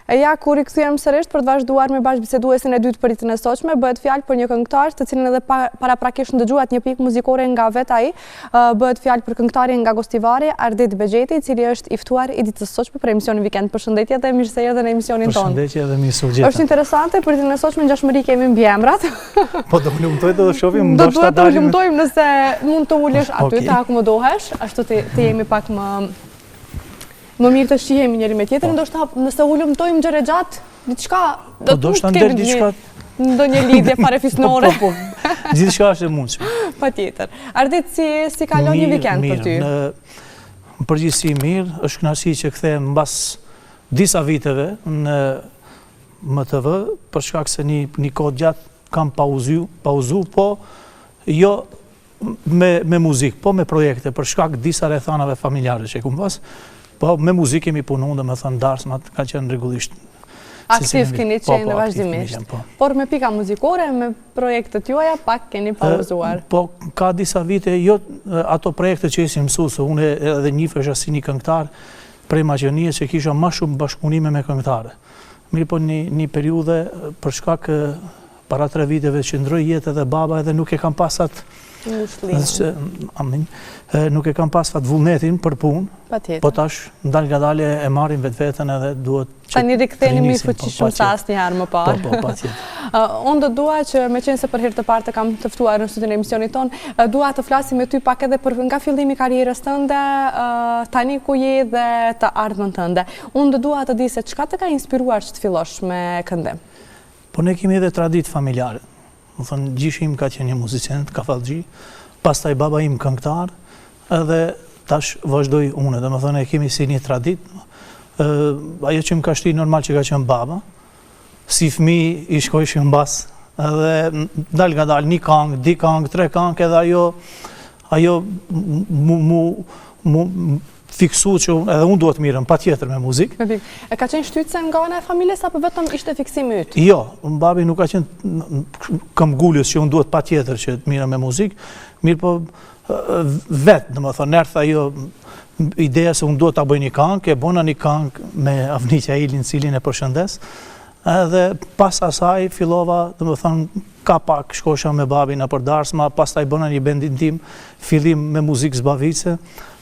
E ja, kur i kthyem sërish për të vazhduar me bashkëbiseduesin e dytë për ditën e sotshme, bëhet fjalë për një këngëtar, të cilin edhe paraprakisht ndëgjuat një pikë muzikore nga vet ai. Bëhet fjalë për këngëtarin nga Gostivari, Ardit Bexheti, i cili është i ftuar i ditës së sotshme për emisionin Vikend. Përshëndetje dhe mirë se erdhe në emisionin tonë. Përshëndetje dhe mirë se u gjeta. Është interesante për ditën e sotshme ngjashmëri kemi mbi emrat. Po do lumtoj të shohim do të lumtojmë nëse mund të ulesh aty të akomodohesh, ashtu të jemi pak më mirë të shihemi njëri me tjetrin, ndoshta nëse u lumtojmë gjëre gjatë, diçka do të kemi diçka ndonjë lidhje parafisnore. Po, gjithçka është e mundshme. Patjetër. Ardit, si kalon një vikend për ty? Në përgjithësi mirë, është kënaqësi që kthehem mbas disa viteve në MTV, për shkak se një kohë gjatë kam pauzu, po jo me muzikë, po me projekte, për shkak disa rrethanave familjare që kam pas. Po me muzikë kemi punuar, domethënë darsmat ka qenë rregullisht aktiv keni qenë vazhdimisht. Por me pika muzikore, me projektet juaja pak keni pauzuar. Po ka disa vite, jo ato projekte që isim mësues, se unë edhe njihesha si një këngëtar prej Maqedonisë që kisha më shumë bashkëpunime me këngëtarë. Mirë, po një periudhe për shkak para 3 viteve që ndroi jetë edhe baba, edhe nuk e kam pas atë nuk e kam pas fat vullnetin për punë, po tash ndalgadale e marrim vetveten edhe duhet që tani rikthehemi më fuqishëm se asnjëherë më parë. Po, patjetër. Unë do dua që me qenë se për herë të parë të kam të ftuar në studion e emisionit ton, dua të flasim me ty pak edhe për nga fillimi i karrierës tënde, tani ku je dhe të ardhmen tënde. Unë do dua të di se çka të ka inspiruar që të fillosh me këndim. Po ne kemi edhe traditë familjare. Më thënë, gjyshi im ka qenë një muzicient, kafallxhi, pastaj baba im këngëtar, edhe tash vazhdoj unë, dhe më thënë, e kemi si një tradit. Ajo që më ka shti normal që ka qenë baba, si fmi i shkojshim mbas, edhe dal nga dal, një këngë, 2 këngë, 3 këngë, edhe ajo mu fiksu që edhe unë duhet mirëm, pa tjetër me muzikë. E ka qenë shtytse nga ana e familjes, apo vetëm ishte fiksimi yt? Jo, babi nuk ka qenë këmbgulës që unë duhet pa tjetër që të mirëm me muzikë, mirë po vetë, dhe më thonë, nërtha jo ideja se unë duhet të bëj një këngë, e bona një këngë me Avniqja Ilin, cilin e përshëndes, edhe pas asaj fillova, dhe më thonë, ka pak shkosha me babin në përdarsma, pas taj bëna një bendin tim, fillim me muzikë zbavice,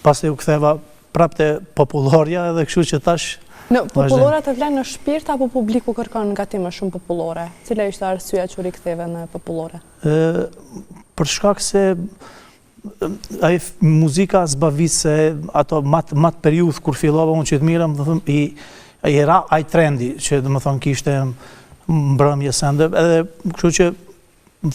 pas taj u ktheva prapte popullorja edhe kështu që tash... Në popullora të vlen në shpirt apo publiku kërkon nga ti më shumë popullore? Cila ishte arsyeja që u riktheve në popullore? Për shkak se muzika zbavice, ato matë periudhë kur fillova unë që të mirëm, i era aj trendi që dhe më thonë kishte mbrëmje sende, edhe kështu që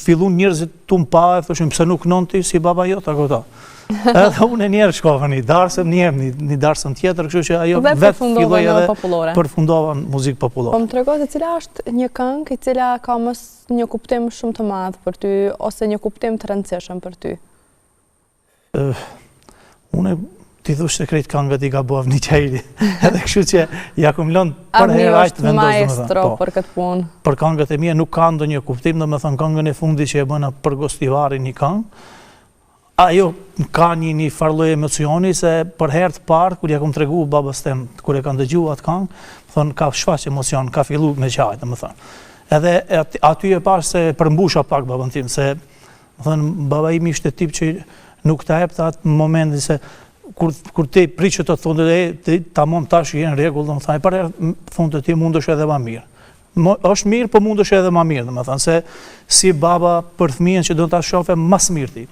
fillun njerëzit të më pa, e thoshin pëse nuk nënti si baba jota këta. Edhe unë e njerë shkova një darsëm, një darsëm tjetër, kështu që ajo vetë filloj edhe përfundova në muzikë popullore. Po më tregohet e cila është një këngë i cila ka mos një kuptim shumë të madh për ty, ose një kuptim të rëndësishëm për ty? Unë ti thush se krejt këngët i ka bo Avniqja Ili, edhe kështu që ja kum lënë për herajt vendosë. Avni është maestro për këtë punë. Për këngët e mia nuk ka ndonjë kuptim, dhe me thënë këngën e fundi që e bëna për Gostivari një këngë, ajo ka një farloj emocioni se për herë të parë, kur ja kum tregu babës tem, kur e kanë dëgju atë këngë, thonë ka shfaq emocion, ka fillu me qajtë, më thënë. Edhe aty e parë se përmbusha pak babën tim, se thënë baba im ishte tip që nuk ta epte atë momentin se kur ti priqët të thonë dhe ta mom tash jenë regull, dhe më thënë, për herë thonë të ti mund është edhe ma mirë. është mirë, po mund është edhe ma mirë, dhe më thënë, se si baba për fëmijën që do të shofe mas mirë ti.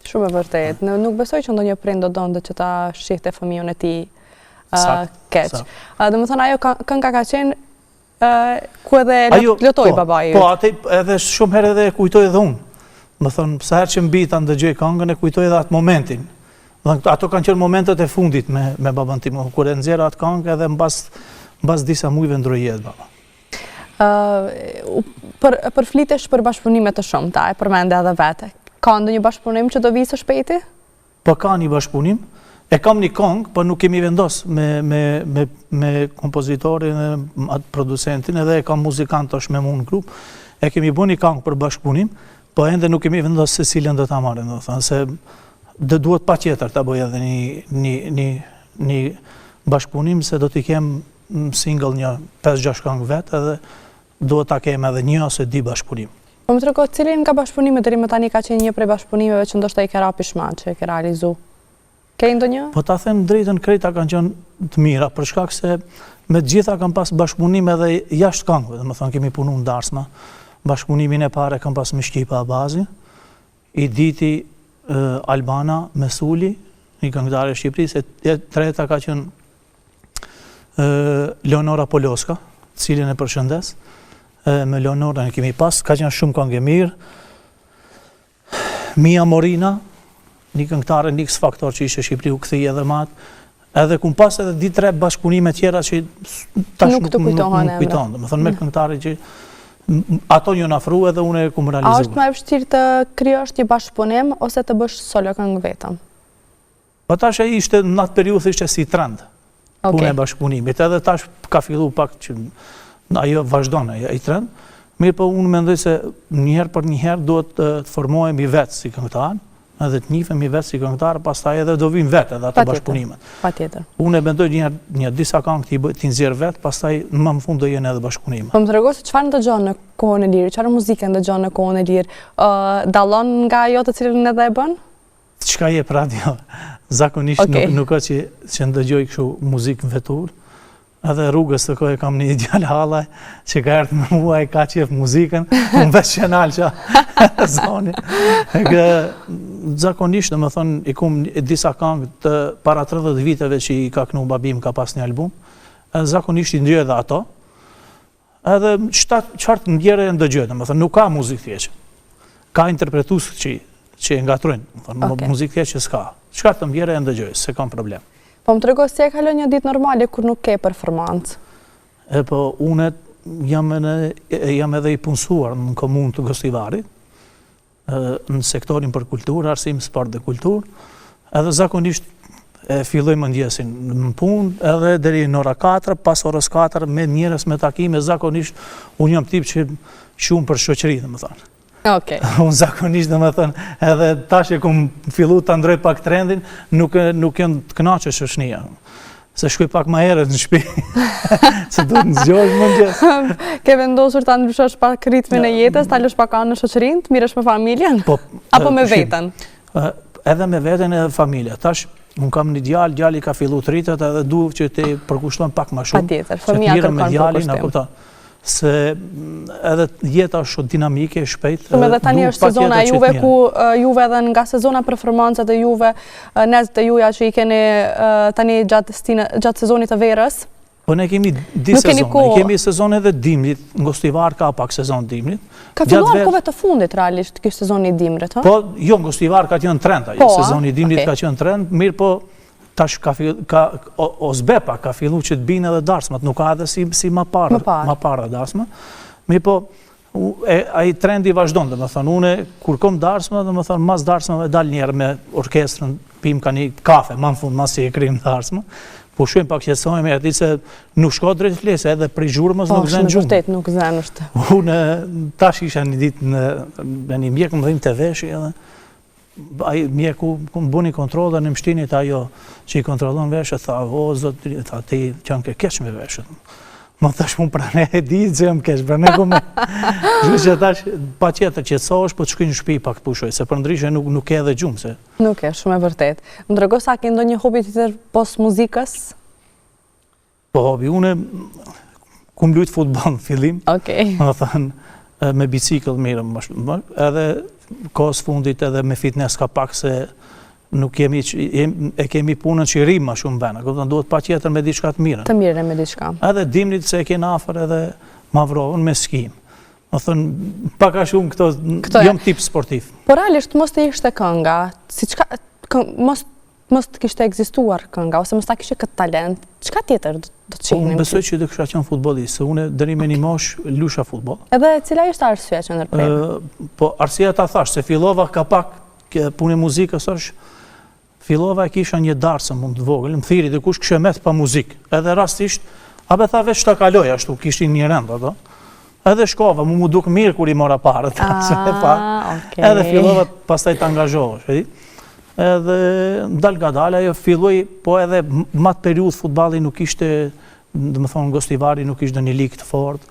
Shumë e vërtet. Nuk besoj që ndonjë prind do donte që ta shihte fëmijën e tij keq. Domethënë ajo kënga ka qenë ku edhe lutoi babai. Po, atë edhe shumë herë edhe kujtoj edhe unë. Domethënë sa herë që mbita ndëgjoj këngën e kujtoj edhe atë momentin. Ato kanë qenë momentet e fundit me babën tim, kur e nxjerra atë këngë edhe mbas disa muajve ndroi jetë baba. Përflitesh për bashkëpunime të shumta, e përmende edhe vete. Ka ndonjë bashkëpunim që do vi së shpejti? Po ka një bashkëpunim. E kam një këngë, po nuk kemi vendos me kompozitorin e atë producentin, edhe e kam muzikant është me mu në grup. E kemi bu një këngë për bashkëpunim, po ende nuk kemi vendos se cilën do ta marrim, do thënë se duhet pa tjetër ta bëj edhe një bashkëpunim se do t'i kem single një 5-6 këngë vetë edhe duhet ta kem edhe një ose 2 bashkëpunim. Po më trego, cilin nga bashkëpunimet deri më tani ka qenë një prej bashkëpunimeve që ndoshta i ke ra pishman, që e ke realizu? Ke ndonjë? Po ta them drejtën, krejta kanë qenë të mira, për shkak se me të gjitha kam pas bashkëpunime edhe jashtë këngëve, domethënë kemi punuar në Darsma. Bashkëpunimin e parë kam pas me Shqipa Abazi, i diti Albana Mesuli, një këngëtare e Shqipërisë, e treta ka qenë Leonora Poloska, cilin e përshëndes. Me Leonora në kemi pas, ka qenë shumë këngë mirë. Mia Morina, një këngëtare në X Factor që ishe Shqipëri u kthej edhe matë, edhe kum pas edhe 2-3 bashkëpunime tjera që tash nuk të kujtohen, domethënë me këngëtare që ato një ofru edhe unë e kum realizuar. A është më e vështirë të krijosh një bashkëpunim ose të bësh solo këngë vetëm? Po tash ai ishte në atë periudhë ishte si trend. Puna e bashkëpunimit, edhe tash ka fillu pak që ajo vazhdon ai trend. Mirë, po unë mendoj se njëherë për njëherë duhet të formohemi vetë si këngëtar, edhe të njihemi vetë si këngëtar, pastaj edhe do vinë vetë edhe ato bashkëpunimet. Patjetër. Unë e mendoj një disa këngë ti nxjerr vetë, pastaj më në fund do jenë edhe bashkëpunime. Po më trego se çfarë ndëgjon në kohën e lirë, çfarë muzikë ndëgjon në kohën e lirë? Dallon nga ajo të cilën edhe e bën? Çka jep radio? Zakonisht nuk ka që ndëgjoj kështu muzikë vetur. Edhe rrugës të kohë kam një djalë hallaj që ka ardhur me mua e ka qef muzikën, unë veç që nalqa zoni. Zakonisht, domethënë, i kum disa këngë të para 30 viteve që i ka kënu babim, ka pas një album, edhe zakonisht i ndjej edhe ato, edhe qartë ndjere e ndëgjoj, domethënë, nuk ka muzikë thjesht. Ka interpretues që e ngatrojnë, muzikë thjesht që s'ka. Çka të ndjere e ndëgjoj, se kam problem. Po më trego si e kalon një ditë normale kur nuk ke performancë? Po unë jam edhe i punësuar në komunë të Gostivarit, në sektorin për kulturë, arsim, sport dhe kulturë, edhe zakonisht filloj mëngjesin në punë, edhe deri në ora 4, pas orës 4, me njerëz me takime, zakonisht unë jam tip që shumë për shoqëri, domethënë. Unë zakonisht domethënë edhe tash e kum fillu ta ndroj pak trendin, nuk jam të kënaqur shoqënia. Se shkoj pak më herët në shtëpi. Se duhet të zgjohesh mëngjes. Ke vendosur ta ndryshosh pak ritmin e jetës, ta lësh pak anë në shoqërinë, të mirësh me familjen? Apo me veten? Edhe me veten edhe familja. Tash unë kam një djalë ka fillu të rritet edhe duhet që ti përkushton pak më shumë. Patjetër, fëmia kërkon përkushtim. Se edhe jeta është shumë dinamike, shpejt. Shumë edhe tani është sezona e juve ku juve edhe nga sezona performancat e juve, nezët e juja që i keni tani gjatë sezonit të verës. Po ne kemi di sezon, ne kemi sezon edhe dimrit, në Gostivar ka pak sezon dimrit. Ka filluar kohëve të fundit realisht ky sezoni i dimrit, ha? Po, jo, në Gostivar ka qenë trend ajo, sezoni i dimrit ka qenë trend, mirë po tash Ozbepa ka fillu që të binë edhe Darsmat, nuk ka edhe si ma para Darsma. Mi po, ai trendi vazhdon, dhe më thënë, une, kur kom Darsma, dhe më thënë, mas Darsma dal njerë me orkestrën, pim ka një kafe, ma në fund, mas si e krim Darsma, po shumë pak qëtësojme, e ati se nuk shko drejt flesë, edhe prej zhurmës nuk zhenë gjumë. Po, shumë nuk zhenë është. Une, tash isha një ditë në një mjekë më dhim të veshi, edhe, mjeku më bu një kontrol dhe në mështinit ajo që i kontrolon veshët, tha, o, zot, tha, ti që në ke keq me veshët. Më thash mu prane e di që jam keq, prane ku me. Që tash, pa qeter që të është, po të shkuj në shpi pak të pushoj, se për ndryshe nuk e dhe gjumë. Nuk e, shumë e vërtet. Më drego sa ke ndonjë hobi të tërë pos muzikës? Po hobi, une kum lujt futbol në fillim. Më thënë, me bicikl mirë më shumë, edhe kohës fundit edhe me fitness ka pak se nuk kemi punën që i rrim ma shumë vena, këtën duhet pa tjetër me diçka të mirën. Të mirën me diçka. Edhe dimnit se e kena afer edhe ma vrovën me skim. Më thënë, paka shumë këto jam tip sportiv. Por realisht, mos të ishte kënga, mos të kishte egzistuar kënga, ose mos ta kishte këtë talent, qka tjetër do të qenim? Unë besoj që dhe kësha qenë futbolist, se une dëri me një mosh lusha futbol. Edhe cila ishte arsye që ndërprejme? Po arsye ta thash, se fillova ka pak punë muzikës është, fillova e kisha një darsë mund të vogël, më thiri dhe kush kështë met pa muzikë, edhe rastisht, abe tha veç të kaloj, ashtu kishtin një rend, ato. Edhe shkova, mu duk mirë kur i mora parët, edhe fillova pastaj të angazhohesh, edhe dal nga dal, ajo filloj, po edhe matë periudhë futballi nuk ishte dhe më thonë Gostivari nuk ishte një lig të fortë.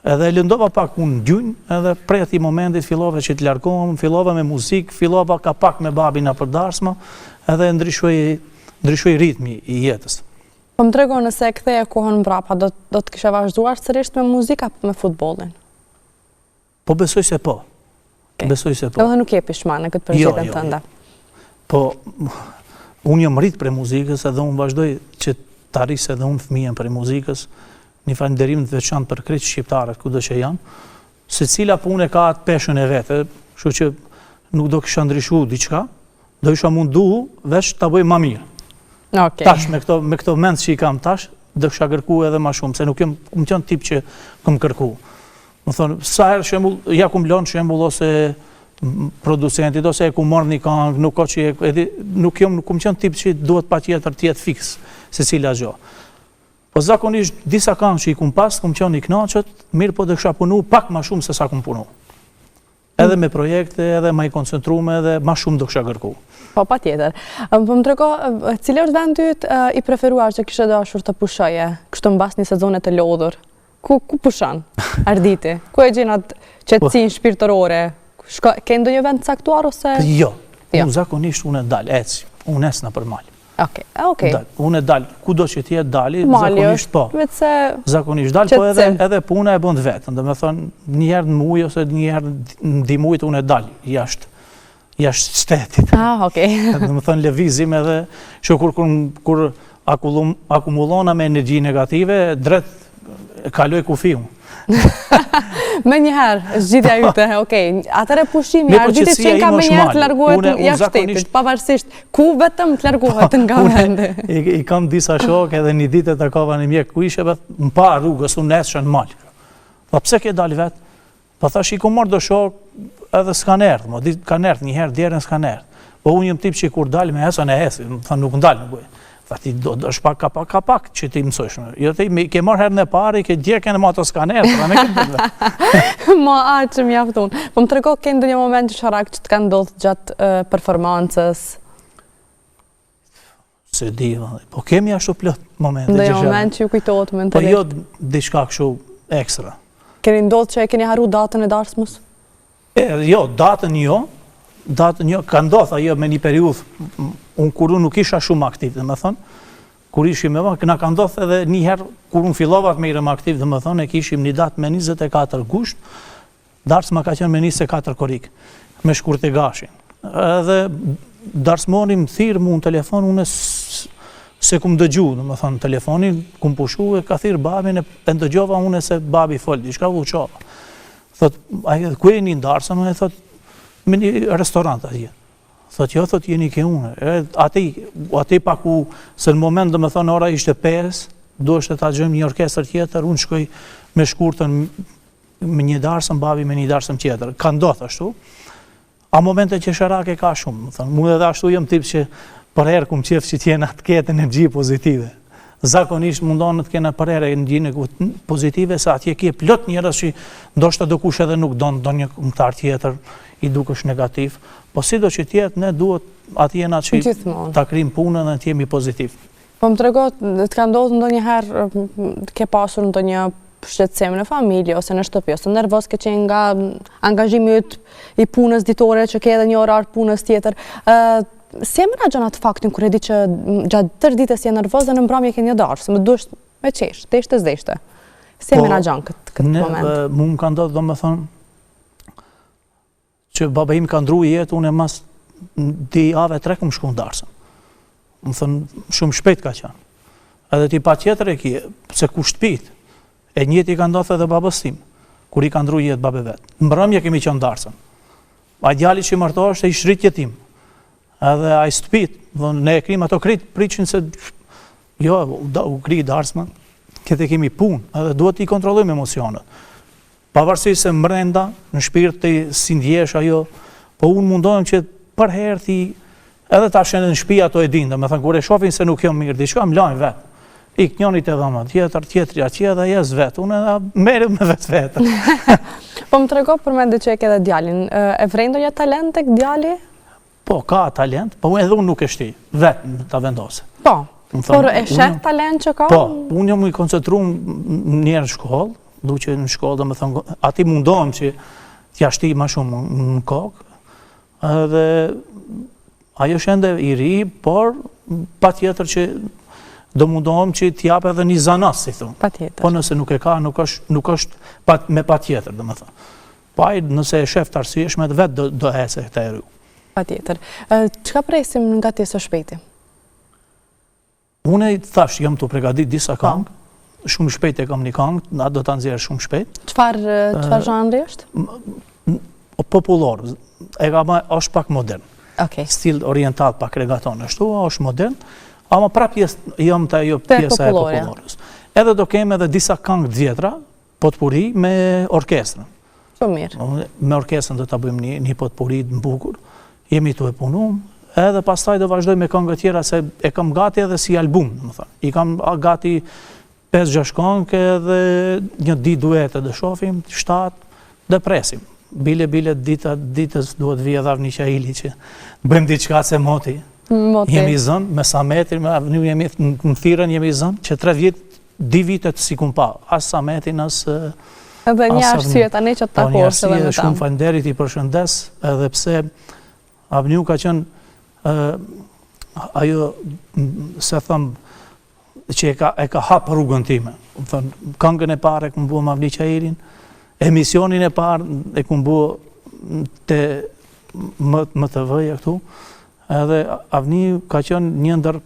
Edhe lëndova pak unë gjynj, edhe prej atij momentit fillova që të largohem, fillova me muzikë, fillova ka pak me babin na përdarsma, edhe ndryshoi ritmi i jetës. Po më trego nëse e ktheje kohën mbrapa, do të kishe vazhduar sërish me muzikë apo me futbollin? Po besoj se po. Besoj se po. Edhe nuk je pishman në këtë përgjigjen tënde. Po unë jam rrit prej muzikës edhe unë vazhdoj që të arris edhe unë fëmijën prej muzikës, një falënderim të veçantë për krejt shqiptarët kudo që janë, secila punë ka atë peshën e vet, kështu që nuk do kisha ndryshuar diçka, do isha mundu veç ta bëj më mirë. Okay. Tash me këto mend që i kam tash, do kisha kërkuar edhe më shumë, se nuk jam qenë tip që kam kërkuar. Më thonë, sa herë shembull, ja kum lënë shembull ose producentit ose e ku marr një këngë, nuk ka që nuk kum qenë tip që duhet patjetër të jetë fiks secila gjë. Po zakonisht disa këngë që i kum pas, kum qenë i kënaqur, mirë po do kisha punu pak më shumë se sa kum punu. Edhe me projekte, edhe më i koncentruar, edhe më shumë do kisha kërkuar. Po patjetër. Po më trego, cili është vendi yt i preferuar që kishe dashur të pushoje, kështu mbas një sezone të lodhur? Ku pushon? Arditi? Ku e gjen atë qetësinë shpirtërore? Ke ndonjë vend caktuar ose? Jo. Unë zakonisht unë dal, eci. Unë es në për mal. Okej. Unë dal, kudo që ti dali, Mali zakonisht po. Vetëse Zakonisht dal, po edhe puna e bën vetën. Do të thonë, një herë në muaj ose një herë në dimujt unë dal jashtë shtetit. Okej. Do të thonë lëvizim edhe që kur akumulona me energji negative, drejt kaloj kufiun. Me njëherë, zgjidhja yte, okej. Atëre pushimi, arditit që ka me njëherë të largohet jashtë shtetit, pavarësisht ku vetëm të largohet nga vendi. I kam disa shok edhe një ditë të kava një mjek ku ishe më pa rrugës, unë nesë në malë. Pa pse ke dalë vetë? Pa thash i ku marrë do shok edhe s'kan erdhë, kanë erdhë njëherë djerën s'kan erdhë. Po unë jëm tip që i kur dalë me esën e esi, më thënë nuk ndalë në bujë. Tha ti do është ka pak që ti mësojsh. Jo ti ke marrë herën e parë, ke djekën e ma të skanerë, pra me këtë bëllë. Ma atë që mjaftun. Po më trego ke ndonjë moment që sharak që të ka ndodhë gjatë performancës? Se di, po kemi ashtu plot momente. Ndonjë moment që ju kujtohet me Po jo diçka kështu ekstra. Keni ndodhë që e keni haru datën e darsmës? Jo, datën jo, ka ndodhë ajo me një periudhë, unë kur unë nuk isha shumë aktiv, dhe më thonë, kur ishim me na ka ndodhë edhe njëherë, kur unë fillova të me irëm aktiv, dhe më thonë, e kishim një datë me 24 gusht, darsma ka qenë me 24 korik, me shkurte gashin. Edhe darsmoni më thirë mu në telefon, unë se kum dëgju, dhe më thonë, telefonin, kum pushu, e ka thirë babin, e ndëgjova unë se babi foldi, shka vu qova. Thot, ku e një darsën, e thot, me një restorant atje. Thot, jo, thot, jeni ke une. Ati pa ku, se në moment dhe me thonë, ora ishte 5, do është të ta gjëjmë një orkestër tjetër, unë shkoj me shkurtën me një darsën, babi me një darsën tjetër. Ka ndodhë ashtu. A momente që sharak e ka shumë, mu edhe ashtu jëm tip që për herë kum qef që tjena të ketë energji pozitive. Zakonisht mundonë të kena për herë energji pozitive, se atje kje plot njerës që ndoshta do kush edhe nuk do një këngëtar tjetër, i dukesh negativ, po si do që tjetë, ne duhet atje na që ta krim punën dhe të jemi pozitiv. Po më trego, të ka ndodhë ndonjëherë ke pasur ndonjë shqetësim në familje ose në shtëpi, ose nervoz ke qenë nga angazhimi i punës ditore që ke edhe një orar punës tjetër. Si e menaxhon atë faktin kur e di që gjatë tërë ditës je nervoz dhe në mbrëmje ke një darë, se më duhesh me qesh, deshte. Si e menaxhon këtë moment? Mu më ka ndodhë, do me thonë, që baba im ka ndru jetë, unë e mas di ave 3 këmë shku në darsën. Më thënë, shumë shpejt ka qenë. Edhe ti pa tjetër e kje, se ku shtëpit, e njëti ka ndodhë edhe babës tim, kur i ka ndru jetë babe vetë. Në mbrëmje kemi qenë darsën. A djali që i martohë është e i shritje tim. Edhe a i shtëpit, ne e krim ato krit, priqin se, jo, u kri darsëma, këtë kemi punë, edhe duhet i kontrollojmë emocionet. Pavarësisht se mbrenda, në shpirt të si ndjesh ajo, po unë mundohem që për herë ti, edhe ta shenë në shpi ato e dindë, me thënë, kur e shofin se nuk jam mirë, diçka më lajnë vetë. Ik njënit e dhama tjetër, tjetëri atje dhe jes vetë, unë edhe merim me vetë. Po më trego përmende që e ke dhe djalin, e vrejnë një talent e djali? Po, ka talent, po edhe unë nuk e shti, vetë ta vendose. Po, Por e shet talent që ka? Po, unë jam i koncentru njerë në shkollë, duke në shkollë, dhe me thënë, ati mundohem që t'ja shti ma shumë në kokë, dhe ajo shende i ri, por pa tjetër që do mundohem që t'jap edhe një zanas, si thunë. Pa tjetër. Po nëse nuk e ka, nuk është me pa tjetër, dhe me thënë. Pa i nëse e shef të arsyeshme, dhe vetë do hese këta e rru. Pa tjetër. Qëka presim nga ti së shpejti? Une thash, jam të pregadit disa kangë, shumë shpejt e kam një kangë, na do të nëzirë shumë shpejt. Qëfar zhanri është? Popullor, është pak modern. Stil oriental pak regaton është, është modern, ama pra jam të ajo pjesa e popullorës. Edhe do kemë edhe disa kangë vjetra, potpuri me orkestrën. Shumë mirë. Me orkestrën do të bëjmë një potpuri në bukur, jemi të e punum, edhe pastaj do vazhdoj me këngë tjera, se e kam gati edhe si album, më thënë. I kam gati 5-6 këngë edhe një ditë duete dhe shofim, 7 dhe presim. Bile ditës duhet vje dharë një qahili që bëjmë diçka se moti. Jemi zënë, me Sametin, me Avenu jemi në Thirën jemi zënë, që 3 vjetë, 2 vitet si kun pa, asë Sametin, asë... Edhe një arsye tani që të takosh edhe me tam. Shumë falenderit i përshëndes, edhe pse Avenu ka qenë ajo, se thëmë, që e ka hapë rrugën time. Këngën e parë e këmë bua Mavli Qairin, emisionin e parë e këmë bua të MTV-ja këtu, edhe Avni ka qenë një ndër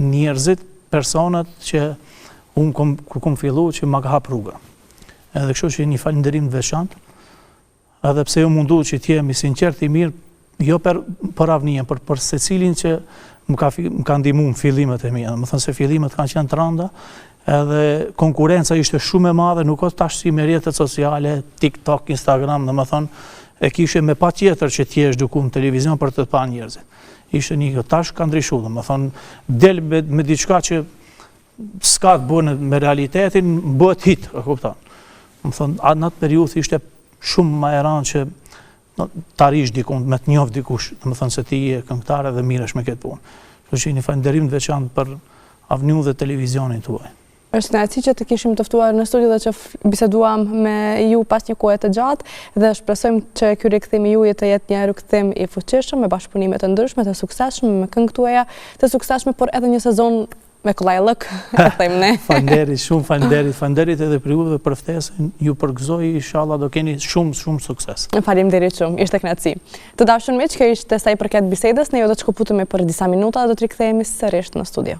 njerëzit, personat që unë kur këmë fillu që ma ka hapë rrugën. Edhe kështu që një falenderim të veçantë, edhe pse jo mundu që t'jemi sinqert i mirë, jo për Avnijën, për se cilin që më ka ndihmu në fillimet e mija. Më thënë se fillimet kanë qenë të randa, edhe konkurenca ishte shumë e madhe, nuk o tash si me rjetët sociale, TikTok, Instagram, dhe më thënë, e kishe me pa tjetër që t'jesh duku në televizion për të pa njerëzit. Ishte një tash ka ndryshu, dhe më thënë, del me diçka që s'ka të bënë me realitetin, bëhet hit, e kuptan. Më thënë, në atë periudhë ishte shumë ma e ranë që të arish dikun, me të njof dikush, dhe më thënë se ti e këngëtare dhe miresh me këtë punë. Kështu që një falenderim të veçantë për Avenu dhe televizionin tuaj. Është kënaqësi që të kishim të ftuar në studio dhe që biseduam me ju pas një kohe të gjatë dhe shpresojmë që ky rikthim i juaj të jetë një rikthim i fuqishëm me bashkëpunime të ndryshme, të suksesshme me këngët tuaja, të suksesshme, por edhe një sezon me kollajllëk, e them ne. Faleminderit, shumë faleminderit edhe për juve për ftesën. Ju përgëzoj, inshallah do keni shumë sukses. Faleminderit shumë, ishte kënaqësi. Të dashur miq, kjo ishte sa i përket bisedës, ne do të shkëputemi për disa minuta dhe do të rikthehemi sërish në studio.